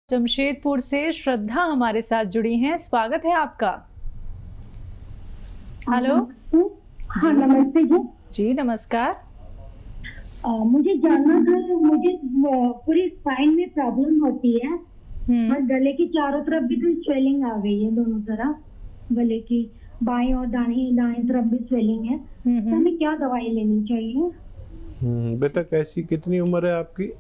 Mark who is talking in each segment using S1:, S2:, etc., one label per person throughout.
S1: जमशेदपुर से श्रद्धा हमारे साथ जुड़ी हैं। स्वागत है आपका। हेलो।
S2: हाँ नमस्ते जी।
S1: जी नमस्कार।
S2: मुझे जानना था, मुझे पूरी स्पाइन में प्रॉब्लम होती है और गले की चारों तरफ भी तो स्वेलिंग आ गई है, दोनों तरफ गले की बाएं और दाएं तरफ भी स्वेलिंग है। तो हमें क्या दवाई लेनी चाहिए?
S3: बेटा कैसी कितनी उम्र है आपकी?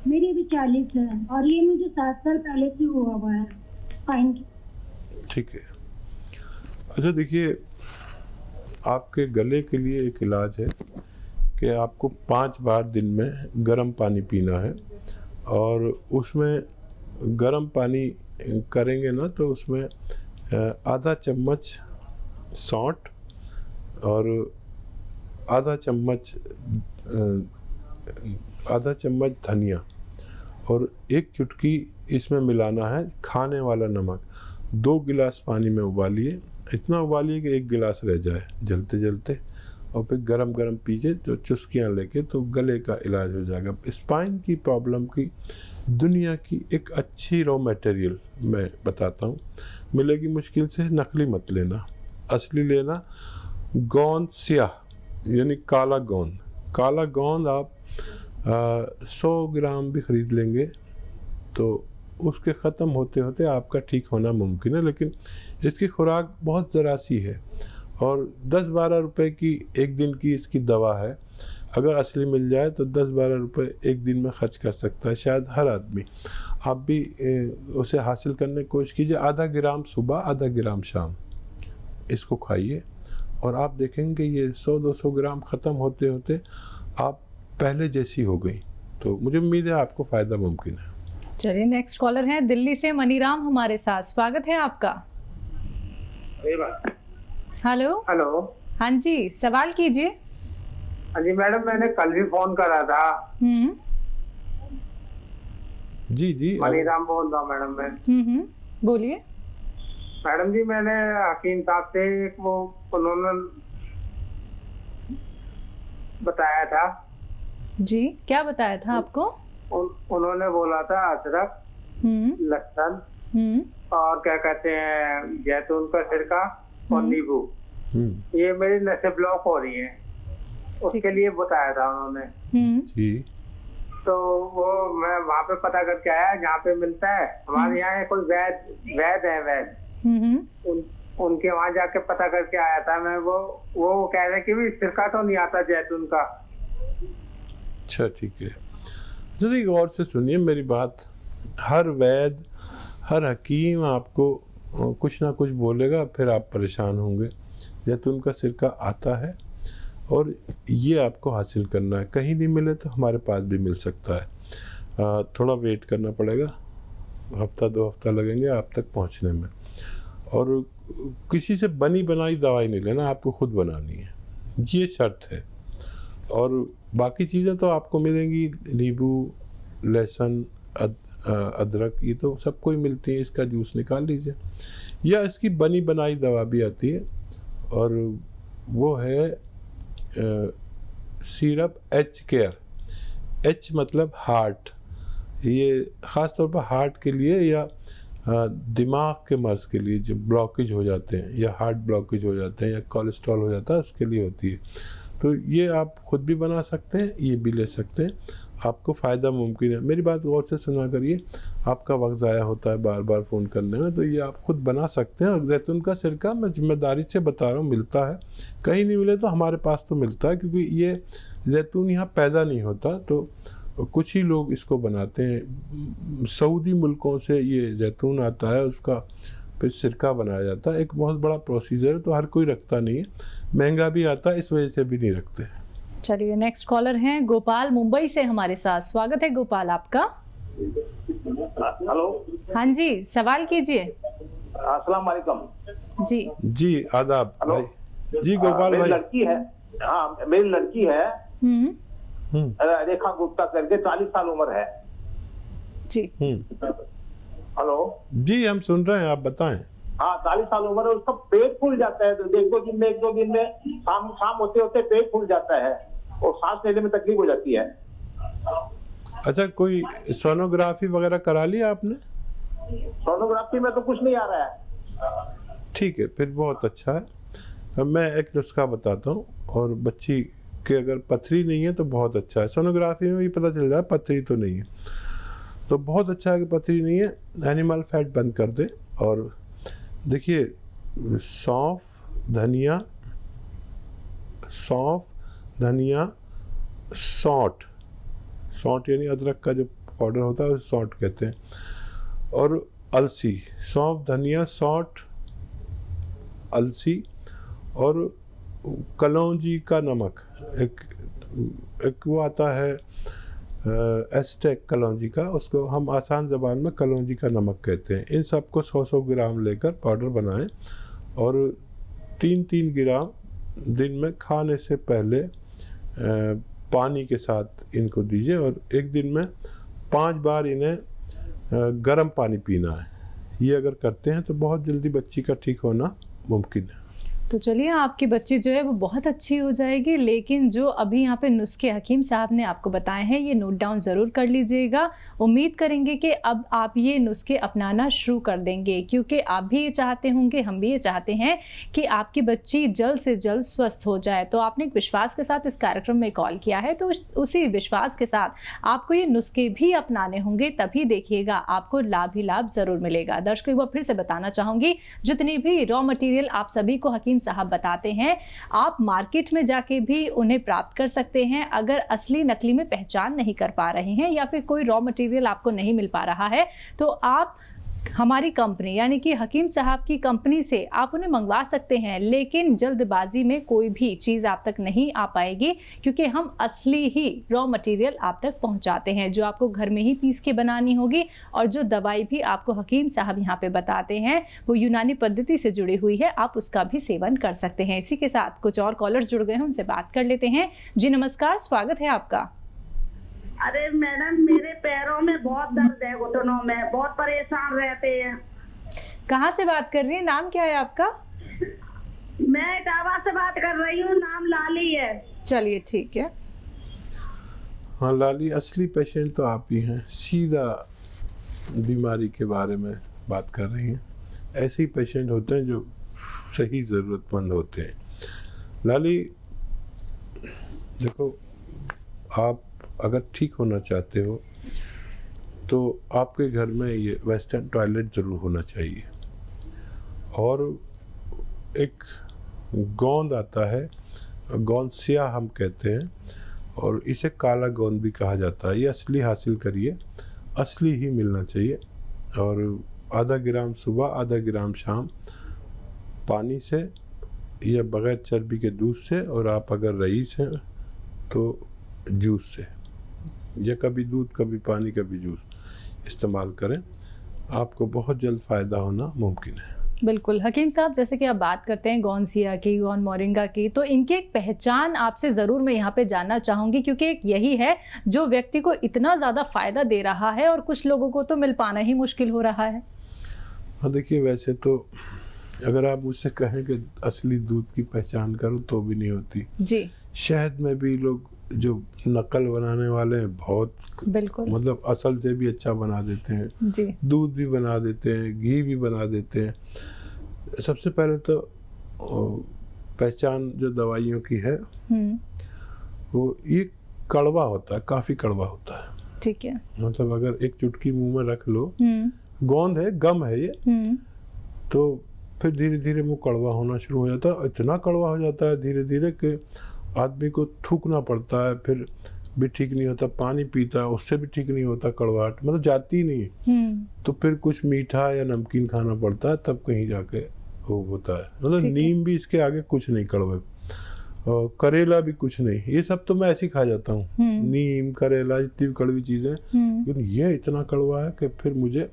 S2: मेरी अभी 40 है और ये मुझे 7 साल पहले से हुआ है स्पाइन की।
S3: ठीक है। अच्छा देखिए, आपके गले के लिए एक इलाज है कि आपको 5 बार दिन में गर्म पानी पीना है और उसमें गर्म पानी करेंगे ना तो उसमें आधा चम्मच सौंठ और आधा चम्मच धनिया और एक चुटकी इसमें मिलाना है खाने वाला नमक। 2 गिलास पानी में उबालिए, इतना उबालिए कि 1 गिलास रह जाए जलते जलते, और फिर गरम गरम पीजिए तो चुस्कियाँ लेके, तो गले का इलाज हो जाएगा। स्पाइन की प्रॉब्लम की दुनिया की एक अच्छी रॉ मटेरियल मैं बताता हूँ, मिलेगी मुश्किल से, नकली मत लेना, असली लेना। गोंद स्याह यानी काला गोंद, काला गोंद आप 100 ग्राम भी ख़रीद लेंगे तो उसके ख़त्म होते होते आपका ठीक होना मुमकिन है, लेकिन इसकी खुराक बहुत ज़रा सी है और 10-12 रुपए की एक दिन की इसकी दवा है। अगर असली मिल जाए तो 10-12 रुपए एक दिन में खर्च कर सकता है शायद हर आदमी। आप भी उसे हासिल करने की कोशिश कीजिए। आधा ग्राम सुबह, आधा ग्राम शाम इसको खाइए और आप देखेंगे ये 100-200 ग्राम ख़त्म होते होते आप पहले जैसी हो गई। तो मुझे उम्मीद है आपको फ़ायदा मुमकिन है।
S1: चलिए, नेक्स्ट कॉलर हैं दिल्ली से मनीराम हमारे साथ। स्वागत है आपका। हेलो।
S4: हेलो।
S1: हाँ जी, सवाल कीजिए।
S4: हाँ जी मैडम, मैंने कल भी फोन करा था।
S3: जी जी
S4: मनीराम बोल रहा हूँ मैडम मैं।
S1: बोलिए।
S4: मैडम जी, मैंने हकीम साहब से उन्होंने बताया था। जी,
S1: क्या बताया था आपको?
S4: उन्होंने बोला था अदरक, लहसुन और क्या कहते हैं जैतून का सिरका और नींबू। ये मेरी नसें ब्लॉक हो रही हैं, उसके लिए बताया था उन्होंने।
S3: जी।
S4: तो वो मैं वहाँ पे पता करके आया जहाँ पे मिलता है। हमारे यहाँ कोई वैद है उनके वहाँ जाके पता करके आया था मैं। वो कह रहे कि भी सिरका तो नहीं आता जैतून का।
S3: अच्छा ठीक है। जल्दी गौर से सुनिए मेरी बात। हर वैद, हर हकीम आपको कुछ ना कुछ बोलेगा, फिर आप परेशान होंगे। जैतून का सिरका आता है और ये आपको हासिल करना है। कहीं नहीं मिले तो हमारे पास भी मिल सकता है। थोड़ा वेट करना पड़ेगा, हफ्ता 2 हफ्ता लगेंगे आप तक पहुंचने में। और किसी से बनी बनाई दवाई नहीं लेना, आपको खुद बनानी है, ये शर्त है। और बाकी चीज़ें तो आपको मिलेंगी, नींबू, लहसुन, अदरक, ये तो सबको ही मिलती है। इसका जूस निकाल लीजिए, या इसकी बनी बनाई दवा भी आती है और वो है सिरप एच केयर। एच मतलब हार्ट, ये ख़ास तौर पर हार्ट के लिए या दिमाग के मर्ज के लिए, जो ब्लॉकेज हो जाते हैं या हार्ट ब्लॉकेज हो जाते हैं या कोलेस्ट्रॉल हो जाता है, उसके लिए होती है। तो ये आप खुद भी बना सकते हैं, ये भी ले सकते हैं, आपको फ़ायदा मुमकिन है। मेरी बात गौर से सुना करिए, आपका वक्त ज़ाया होता है बार बार फ़ोन करने में, तो ये आप खुद बना सकते हैं। और जैतून का सिरका मैं जिम्मेदारी से बता रहा हूँ, मिलता है। कहीं नहीं मिले तो हमारे पास तो मिलता है, क्योंकि ये जैतून यहाँ पैदा नहीं होता, तो कुछ ही लोग इसको बनाते हैं। सऊदी मुल्कों से ये जैतून आता है, उसका फिर सिरका बनाया जाता है। एक बहुत बड़ा प्रोसीजर है, तो हर कोई रखता नहीं है, महंगा भी आता है, इस वजह से भी नहीं रखते।
S1: चलिए, नेक्स्ट कॉलर हैं गोपाल मुंबई से हमारे साथ। स्वागत है गोपाल आपका।
S5: हेलो।
S1: हाँ जी, सवाल कीजिए।
S5: अस्सलाम वालेकुम।
S3: जी आदाब भाई। जी गोपाल भाई।
S5: लड़की है, हाँ मेरी लड़की है रेखा गुप्ता करके, 40 साल उम्र है
S1: जी।
S5: हेलो
S3: जी, हम सुन रहे हैं, आप बताएं।
S5: हाँ 40 साल उम्र है, उसका पेट फूल जाता है। तो एक दो दिन में शाम होते होते पेट फूल जाता है और सांस लेने में तकलीफ हो जाती है।
S3: अच्छा, कोई सोनोग्राफी वगैरह करा लिया आपने?
S5: सोनोग्राफी में तो कुछ नहीं आ रहा है।
S3: ठीक है, फिर बहुत अच्छा है। अब मैं एक नुस्खा बताता हूँ, और बच्ची के अगर पथरी नहीं है तो बहुत अच्छा है। सोनोग्राफी में भी पता चल जाए पथरी तो नहीं है, तो बहुत अच्छा है कि पथरी नहीं है। एनिमल फैट बंद कर दे। और देखिए, सौंफ, धनिया, सौंठ यानी अदरक का जो पाउडर होता है उसे सौंठ कहते हैं, और अलसी, सौंफ, धनिया, सौंठ, अलसी और कलौंजी का नमक। एक वो आता है एस्टेक कलौंजी का, उसको हम आसान ज़बान में कलौंजी का नमक कहते हैं। इन सबको 100-100 ग्राम लेकर पाउडर बनाएं, और 3-3 ग्राम दिन में खाने से पहले पानी के साथ इनको दीजिए, और एक दिन में 5 बार इन्हें गर्म पानी पीना है। ये अगर करते हैं तो बहुत जल्दी बच्ची का ठीक होना मुमकिन है।
S1: तो चलिए, आपकी बच्ची जो है वो बहुत अच्छी हो जाएगी। लेकिन जो अभी यहाँ पे नुस्खे हकीम साहब ने आपको बताए हैं, ये नोट डाउन ज़रूर कर लीजिएगा। उम्मीद करेंगे कि अब आप ये नुस्खे अपनाना शुरू कर देंगे, क्योंकि आप भी ये चाहते होंगे, हम भी ये चाहते हैं कि आपकी बच्ची जल्द से जल्द स्वस्थ हो जाए। तो आपने एक विश्वास के साथ इस कार्यक्रम में कॉल किया है, तो उसी विश्वास के साथ आपको ये नुस्खे भी अपनाने होंगे, तभी देखिएगा आपको लाभ ही लाभ ज़रूर मिलेगा। दर्शकों, एक बार फिर से बताना चाहूँगी, जितनी भी रॉ मटीरियल आप सभी को हकीम साहब बताते हैं, आप मार्केट में जाके भी उन्हें प्राप्त कर सकते हैं। अगर असली नकली में पहचान नहीं कर पा रहे हैं, या फिर कोई रॉ मटेरियल आपको नहीं मिल पा रहा है, तो आप हमारी कंपनी यानी कि हकीम साहब की कंपनी से आप उन्हें मंगवा सकते हैं। लेकिन जल्दबाजी में कोई भी चीज़ आप तक नहीं आ पाएगी, क्योंकि हम असली ही रॉ मटेरियल आप तक पहुंचाते हैं, जो आपको घर में ही पीस के बनानी होगी। और जो दवाई भी आपको हकीम साहब यहाँ पे बताते हैं, वो यूनानी पद्धति से जुड़ी हुई है, आप उसका भी सेवन कर सकते हैं। इसी के साथ कुछ और कॉलर्स जुड़ गए हैं, उनसे बात कर लेते हैं। जी नमस्कार, स्वागत है आपका।
S6: अरे मैडम, मेरे पैरों में बहुत दर्द है, घुटनों में, बहुत परेशान रहते हैं।
S1: कहाँ से बात कर रही है? नाम क्या है आपका?
S6: मैं इटावा से बात कर रही हूँ, नाम लाली है।
S1: चलिए ठीक है।
S3: हाँ लाली, असली पेशेंट तो आप ही हैं। सीधा बीमारी के बारे में बात कर रही हैं। ऐसे ही पेशेंट होते हैं जो सही ज़रूरतमंद होते हैं। लाली देखो, आप अगर ठीक होना चाहते हो तो आपके घर में ये वेस्टर्न टॉयलेट ज़रूर होना चाहिए। और एक गोंद आता है, गोंद स्याह हम कहते हैं, और इसे काला गोंद भी कहा जाता है। ये असली हासिल करिए, असली ही मिलना चाहिए। और आधा ग्राम सुबह, आधा ग्राम शाम, पानी से या बग़ैर चर्बी के दूध से, और आप अगर रईस हैं तो जूस से, या कभी दूध कभी पानी कभी जूस इस्तेमाल करें। आपको बहुत जल्द फ़ायदा होना मुमकिन है।
S1: बिल्कुल हकीम साहब, जैसे कि आप बात करते हैं गोंसिया की, गोन मोरिंगा की, तो इनकी एक पहचान आपसे ज़रूर मैं यहाँ पे जानना चाहूँगी, क्योंकि एक यही है जो व्यक्ति को इतना ज़्यादा फ़ायदा दे रहा है, और कुछ लोगों को तो मिल पाना ही मुश्किल हो रहा है।
S3: हाँ देखिए, वैसे तो अगर आप मुझसे कहें कि असली दूध की पहचान करो तो भी नहीं होती
S1: जी।
S3: शहद में भी लोग जो नकल बनाने वाले हैं, बहुत
S1: बिल्कुल,
S3: मतलब असल से भी अच्छा बना देते हैं
S1: जी।
S3: दूध भी बना देते हैं, घी भी बना देते हैं। सबसे पहले तो पहचान जो दवाइयों की है वो ये कड़वा होता है, काफ़ी कड़वा होता है।
S1: ठीक है।
S3: मतलब अगर एक चुटकी मुंह में रख लो, गोंद है, गम है ये, तो फिर धीरे धीरे मुंह कड़वा होना शुरू हो जाता है। इतना कड़वा हो जाता है धीरे धीरे कि आदमी को थूकना पड़ता है, फिर भी ठीक नहीं होता। पानी पीता है, उससे भी ठीक नहीं होता, कड़वाहट मतलब जाती नहीं। तो फिर कुछ मीठा या नमकीन खाना पड़ता है, तब कहीं जाके वो होता है। मतलब नीम भी इसके आगे कुछ नहीं कड़वे, और करेला भी कुछ नहीं। ये सब तो मैं ऐसे ही खा जाता हूँ, नीम, करेला, जितनी भी कड़वी चीज़ें, लेकिन ये इतना कड़वा है कि फिर मुझे,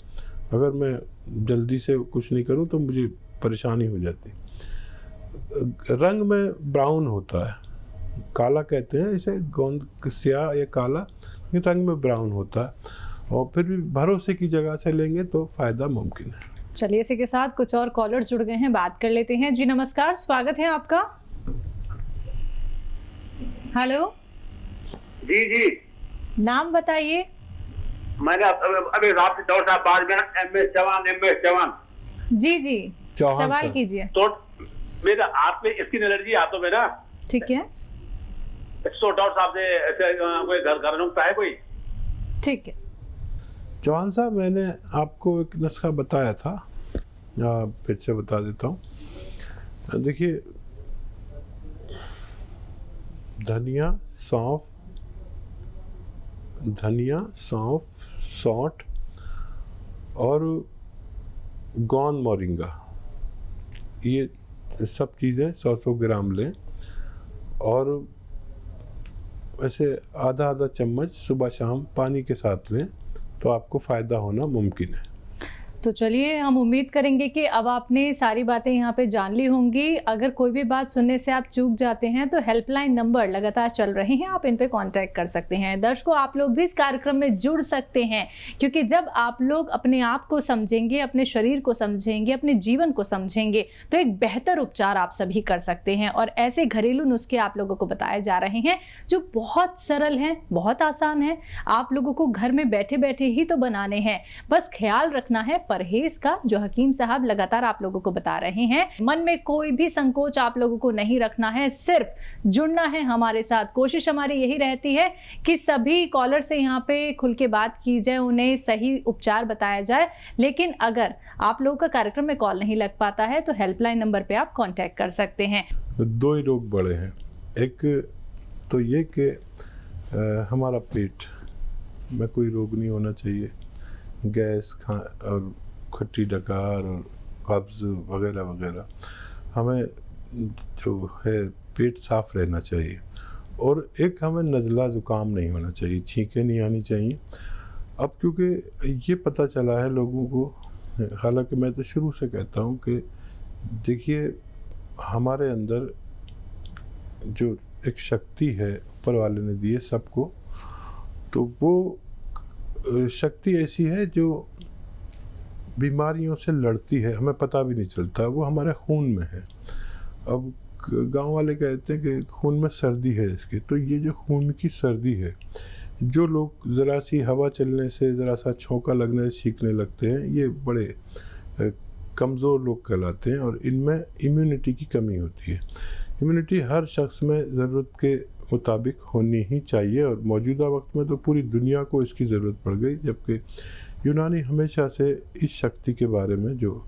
S3: अगर मैं जल्दी से कुछ नहीं करूँ तो मुझे परेशानी हो जाती। रंग में ब्राउन होता है, काला कहते हैं इसे, गोंद स्याह या काला, ये रंग में ब्राउन होता है। और फिर भी भरोसे की जगह से लेंगे तो फ़ायदा मुमकिन है।
S1: चलिए, इसी के साथ कुछ और कॉलर्स जुड़ गए हैं, बात कर लेते हैं। जी नमस्कार, स्वागत है आपका। हेलो
S7: जी जी,
S1: नाम बताइए।
S7: मैंने अभी रात डॉक्टर साहब बाद में MS चौहान
S1: जी जी
S3: चौहान
S1: सवाल
S3: साहब।
S1: कीजिए।
S7: तो मेरा हाथ में स्किन एलर्जी हाथों में ना,
S1: ठीक है
S7: तो डॉक्टर साहब से ऐसे कोई घर नुस्खा है कोई?
S1: ठीक है।
S3: चौहान साहब, मैंने आपको एक नुस्खा बताया था, फिर से बता देता हूँ। देखिए, धनिया, सौंफ, सौंठ और गौन मोरिंगा, ये सब चीज़ें 100 ग्राम लें और वैसे आधा चम्मच सुबह शाम पानी के साथ लें तो आपको फ़ायदा होना मुमकिन है।
S1: तो चलिए, हम उम्मीद करेंगे कि अब आपने सारी बातें यहाँ पे जान ली होंगी। अगर कोई भी बात सुनने से आप चूक जाते हैं तो हेल्पलाइन नंबर लगातार चल रहे हैं, आप इन पे कांटेक्ट कर सकते हैं। दर्शकों, आप लोग भी इस कार्यक्रम में जुड़ सकते हैं, क्योंकि जब आप लोग अपने आप को समझेंगे, अपने शरीर को समझेंगे, अपने जीवन को समझेंगे, तो एक बेहतर उपचार आप सभी कर सकते हैं। और ऐसे घरेलू नुस्खे आप लोगों को बताए जा रहे हैं जो बहुत सरल हैं, बहुत आसान है, आप लोगों को घर में बैठे बैठे ही तो बनाने हैं। बस ख्याल रखना है परहेज का, जो हकीम साहब लगातार आप लोगों को बता रहे हैं। मन में कोई भी संकोच आप लोगों को नहीं रखना है, सिर्फ जुड़ना है हमारे साथ। कोशिश हमारी यही रहती है कि सभी कॉलर से यहाँ पे खुल के बात की जाए, उन्हें सही उपचार बताया जाए। लेकिन अगर आप लोगों का कार्यक्रम में कॉल नहीं लग पाता है तो हेल्पलाइन नंबर पे आप कांटेक्ट कर सकते हैं।
S3: दो ही रोग बड़े हैं, एक तो ये कि हमारा पेट में कोई रोग नहीं होना चाहिए, गैस और खट्टी डकार और कब्ज वगैरह वगैरह, हमें जो है पेट साफ रहना चाहिए। और एक हमें नज़ला ज़ुकाम नहीं होना चाहिए, छींकें नहीं आनी चाहिए। अब क्योंकि ये पता चला है लोगों को, हालांकि मैं तो शुरू से कहता हूँ कि देखिए, हमारे अंदर जो एक शक्ति है ऊपर वाले ने दी है सबको, तो वो शक्ति ऐसी है जो बीमारियों से लड़ती है, हमें पता भी नहीं चलता, वो हमारे खून में है। अब गांव वाले कहते हैं कि खून में सर्दी है इसकी, तो ये जो खून की सर्दी है, जो लोग ज़रा सी हवा चलने से, ज़रा सा छोंका लगने से सीखने लगते हैं, ये बड़े कमज़ोर लोग कहलाते हैं और इनमें इम्यूनिटी की कमी होती है। इम्यूनिटी हर शख्स में ज़रूरत के मुताबिक होनी ही चाहिए और मौजूदा वक्त में तो पूरी दुनिया को इसकी ज़रूरत पड़ गई, जबकि यूनानी हमेशा से इस शक्ति के बारे में, जो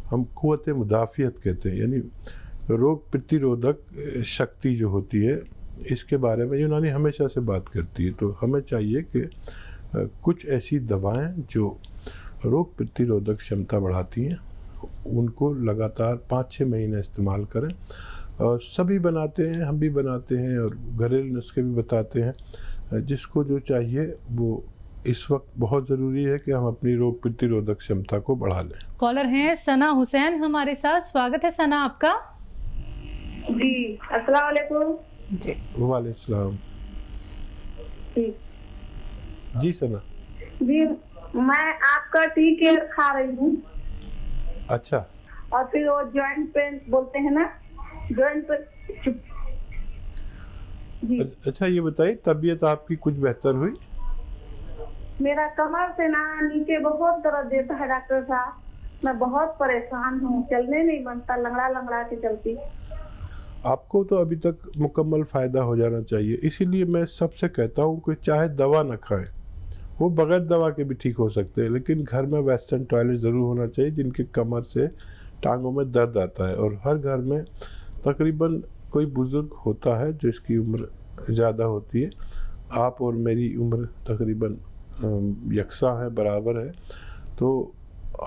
S3: हम क़ुव्वत मुदाफ़ियत कहते हैं, यानी रोग प्रतिरोधक शक्ति जो होती है, इसके बारे में यूनानी हमेशा से बात करती है। तो हमें चाहिए कि कुछ ऐसी दवाएं जो रोग प्रतिरोधक क्षमता बढ़ाती हैं, उनको लगातार 5-6 महीने इस्तेमाल करें। और सभी बनाते हैं, हम भी बनाते हैं और घरेलू नुस्खे भी बताते हैं। जिसको जो चाहिए वो, इस वक्त बहुत ज़रूरी है कि हम अपनी रोग प्रतिरोधक क्षमता को बढ़ा लें।
S1: कॉलर हैं सना हुसैन हमारे साथ। स्वागत है सना आपका।
S6: जी, अस्सलाम वालेकुम।
S1: जी,
S3: वालेकुम सलाम। जी सना।
S6: जी, मैं आपका टी केयर खा रही हूँ।
S3: अच्छा।
S6: और फिर वो जॉइंट पेन बोलते हैं ना, जॉइंट पेन। जी।
S3: अच्छा, ये बताइए, तबीयत आपकी कुछ बेहतर हुई?
S6: मेरा कमर से ना नीचे बहुत दर्द देता है डॉक्टर साहब, मैं बहुत परेशान हूँ, चलने नहीं बनता, लंगड़ा लंगड़ा के चलती।
S3: आपको तो अभी तक मुकम्मल फ़ायदा हो जाना चाहिए, इसीलिए मैं सबसे कहता हूँ कि चाहे दवा ना खाएं, वो बगैर दवा के भी ठीक हो सकते हैं, लेकिन घर में वेस्टर्न टॉयलेट ज़रूर होना चाहिए जिनके कमर से टांगों में दर्द आता है। और हर घर में तकरीबन कोई बुज़ुर्ग होता है जिसकी उम्र ज़्यादा होती है। आप और मेरी उम्र तकरीबन यकसा है, बराबर है, तो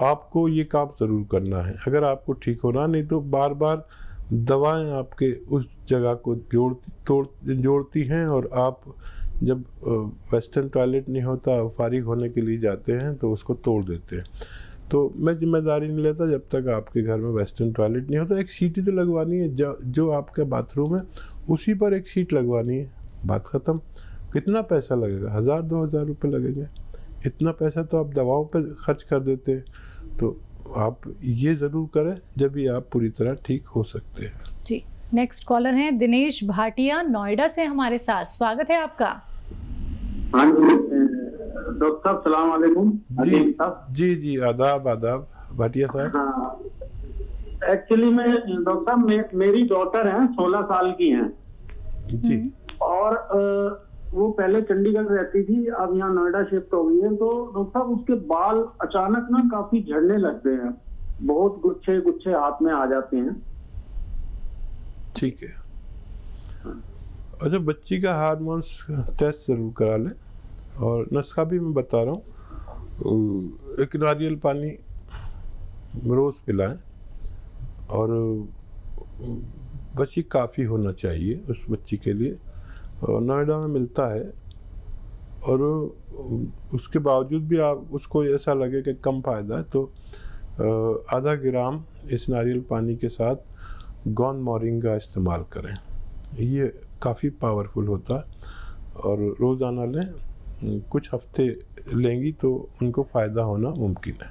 S3: आपको ये काम ज़रूर करना है अगर आपको ठीक होना। नहीं तो बार बार दवाएं आपके उस जगह को जोड़ती हैं और आप जब वेस्टर्न टॉयलेट नहीं होता, फारिग होने के लिए जाते हैं तो उसको तोड़ देते हैं। तो मैं जिम्मेदारी नहीं लेता जब तक आपके घर में वेस्टर्न टॉयलेट नहीं होता। एक सीटी तो लगवानी है, जो आपका बाथरूम है उसी पर एक सीट लगवानी है, बात ख़त्म। कितना पैसा लगेगा? 1000-2000 रुपये लगेंगे। इतना पैसा तो आप दवाओं पे खर्च कर देते हैं। तो आप ये ज़रूर करें जब भी आप पूरी तरह ठीक हो सकते हैं।
S1: जी। नेक्स्ट कॉलर हैं दिनेश भाटिया नोएडा से हमारे साथ। स्वागत है आपका।
S5: हाँ जी, डॉक्टर साहब सलाम वालेकुम।
S3: जी जी आदाब आदाब भाटिया साहब।
S5: हाँ एक्चुअली मैं डॉक्टर साहब मेरी डॉटर है 16 साल की हैं
S3: जी,
S5: और वो पहले चंडीगढ़ रहती थी, अब यहाँ नोएडा शिफ्ट हो गई है। तो डॉक्टर साहब उसके बाल अचानक ना काफी झड़ने लगते हैं, बहुत गुच्छे गुच्छे हाथ में आ जाते हैं।
S3: ठीक है। अच्छा, बच्ची का हार्मोन्स टेस्ट जरूर करा लें, और नुस्खा भी मैं बता रहा हूँ। एक नारियल पानी रोज़ पिलाएं, और बच्ची काफ़ी होना चाहिए उस बच्ची के लिए, और नोएडा में मिलता है। और उसके बावजूद भी आप उसको ऐसा लगे कि कम फ़ायदा है तो आधा ग्राम इस नारियल पानी के साथ गौन मोरिंगा इस्तेमाल करें, ये काफ़ी पावरफुल होता है। और रोज़ाना लें, कुछ हफ्ते लेंगी तो उनको फ़ायदा होना मुमकिन है।